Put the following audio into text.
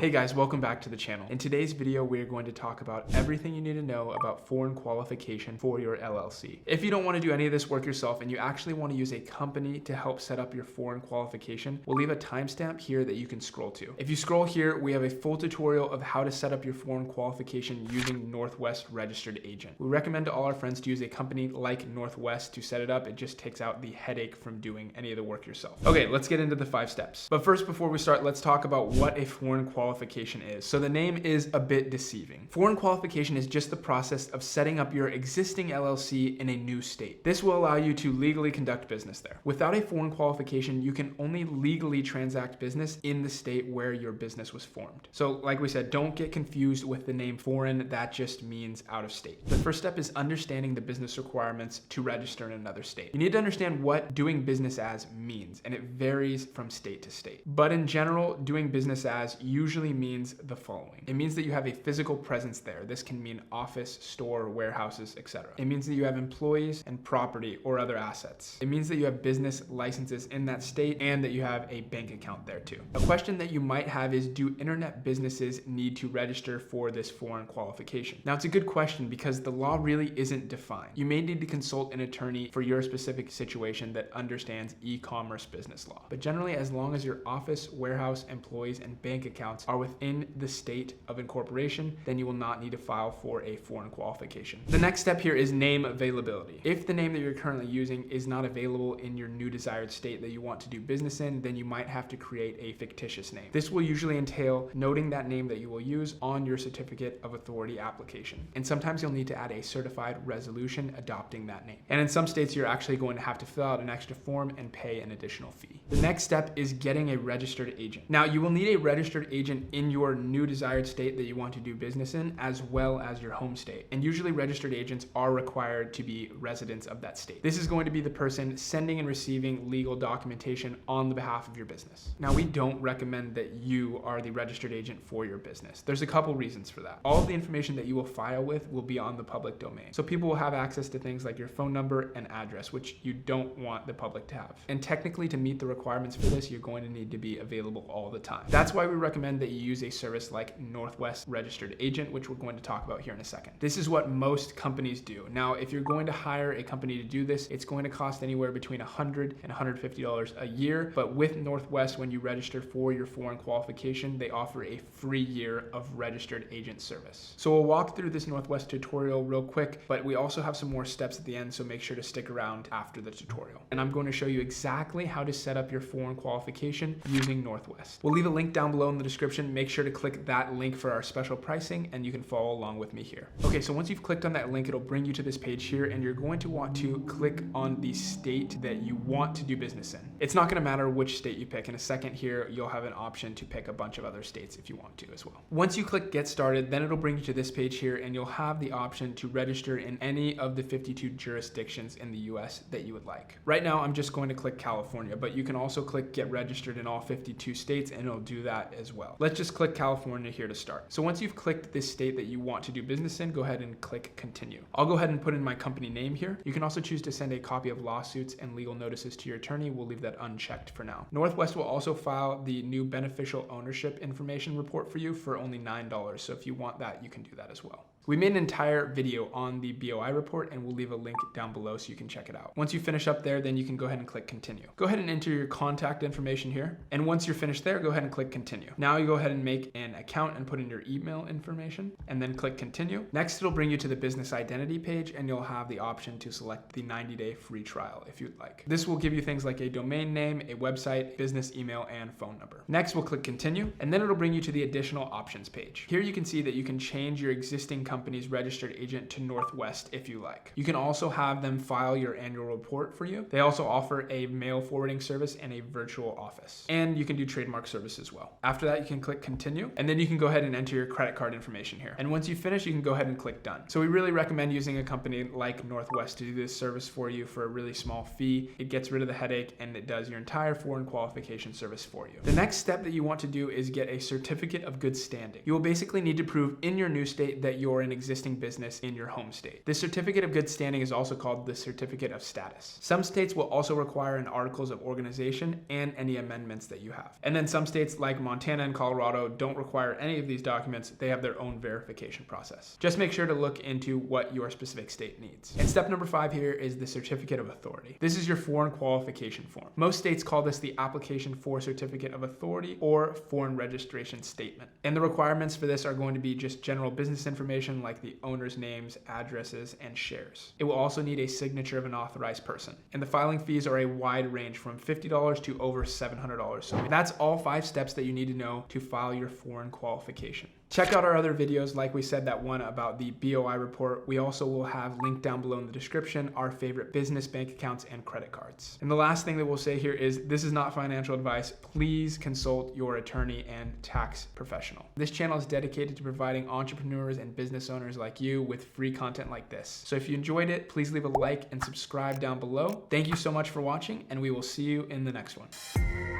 Hey guys, welcome back to the channel. In today's video, we are going to talk about everything you need to know about foreign qualification for your LLC. If you don't want to do any of this work yourself and you actually want to use a company to help set up your foreign qualification, we'll leave a timestamp here that you can scroll to. If you scroll here, we have a full tutorial of how to set up your foreign qualification using Northwest Registered Agent. We recommend to all our friends to use a company like Northwest to set it up. It just takes out the headache from doing any of the work yourself. Okay, let's get into the 5 steps. But first, before we start, let's talk about what a foreign qualification is. So the name is a bit deceiving. Foreign qualification is just the process of setting up your existing LLC in a new state. This will allow you to legally conduct business there. Without a foreign qualification, you can only legally transact business in the state where your business was formed. So like we said, don't get confused with the name foreign. That just means out of state. The first step is understanding the business requirements to register in another state. You need to understand what doing business as means, and it varies from state to state. But in general, doing business as usually means the following. It means that you have a physical presence there. This can mean office, store, warehouses, etc. It means that you have employees and property or other assets. It means that you have business licenses in that state and that you have a bank account there too. A question that you might have is, do internet businesses need to register for this foreign qualification? Now, it's a good question because the law really isn't defined. You may need to consult an attorney for your specific situation that understands e-commerce business law. But generally, as long as your office, warehouse, employees, and bank accounts are within the state of incorporation, then you will not need to file for a foreign qualification. The next step here is name availability. If the name that you're currently using is not available in your new desired state that you want to do business in, then you might have to create a fictitious name. This will usually entail noting that name that you will use on your certificate of authority application. And sometimes you'll need to add a certified resolution adopting that name. And in some states, you're actually going to have to fill out an extra form and pay an additional fee. The next step is getting a registered agent. Now, you will need a registered agent in your new desired state that you want to do business in, as well as your home state. And usually registered agents are required to be residents of that state. This is going to be the person sending and receiving legal documentation on the behalf of your business. Now, we don't recommend that you are the registered agent for your business. There's a couple reasons for that. All of the information that you will file with will be on the public domain. So people will have access to things like your phone number and address, which you don't want the public to have. And technically, to meet the requirements for this, you're going to need to be available all the time. That's why we recommend that you use a service like Northwest Registered Agent, which we're going to talk about here in a second. This is what most companies do. Now, if you're going to hire a company to do this, it's going to cost anywhere between $100 and $150 a year. But with Northwest, when you register for your foreign qualification, they offer a free year of registered agent service. So we'll walk through this Northwest tutorial real quick, but we also have some more steps at the end, so make sure to stick around after the tutorial. And I'm going to show you exactly how to set up your foreign qualification using Northwest. We'll leave a link down below in the description. Make sure to click that link for our special pricing, and you can follow along with me here. Okay, so once you've clicked on that link, it'll bring you to this page here, and you're going to want to click on the state that you want to do business in. It's not going to matter which state you pick. In a second here, you'll have an option to pick a bunch of other states if you want to as well. Once you click get started, then it'll bring you to this page here, and you'll have the option to register in any of the 52 jurisdictions in the US that you would like. Right now, I'm just going to click California, but you can also click get registered in all 52 states, and it'll do that as well. Let's just click California here to start. So once you've clicked this state that you want to do business in, go ahead and click continue. I'll go ahead and put in my company name here. You can also choose to send a copy of lawsuits and legal notices to your attorney. We'll leave that unchecked for now. Northwest will also file the new beneficial ownership information report for you for only $9. So if you want that, you can do that as well. We made an entire video on the BOI report, and we'll leave a link down below so you can check it out. Once you finish up there, then you can go ahead and click continue. Go ahead and enter your contact information here. And once you're finished there, go ahead and click continue. Now you go ahead and make an account and put in your email information, and then click continue. Next, it'll bring you to the business identity page, and you'll have the option to select the 90-day free trial if you'd like. This will give you things like a domain name, a website, business email, and phone number. Next, we'll click continue, and then it'll bring you to the additional options page. Here you can see that you can change your existing company's registered agent to Northwest if you like. You can also have them file your annual report for you. They also offer a mail forwarding service and a virtual office. And you can do trademark service as well. After that, you can click continue, and then you can go ahead and enter your credit card information here. And once you finish, you can go ahead and click done. So we really recommend using a company like Northwest to do this service for you for a really small fee. It gets rid of the headache, and it does your entire foreign qualification service for you. The next step that you want to do is get a certificate of good standing. You will basically need to prove in your new state that you're an existing business in your home state. This certificate of good standing is also called the certificate of status. Some states will also require an articles of organization and any amendments that you have. And then some states like Montana and Colorado don't require any of these documents. They have their own verification process. Just make sure to look into what your specific state needs. And step number 5 here is the certificate of authority. This is your foreign qualification form. Most states call this the application for certificate of authority or foreign registration statement. And the requirements for this are going to be just general business information like the owner's names, addresses, and shares. It will also need a signature of an authorized person. And the filing fees are a wide range from $50 to over $700. So that's all 5 steps that you need to know to file your foreign qualification. Check out our other videos, like we said, that one about the BOI report. We also will have linked down below in the description our favorite business bank accounts and credit cards. And the last thing that we'll say here is this is not financial advice. Please consult your attorney and tax professional. This channel is dedicated to providing entrepreneurs and business owners like you with free content like this. So if you enjoyed it, please leave a like and subscribe down below. Thank you so much for watching, and we will see you in the next one.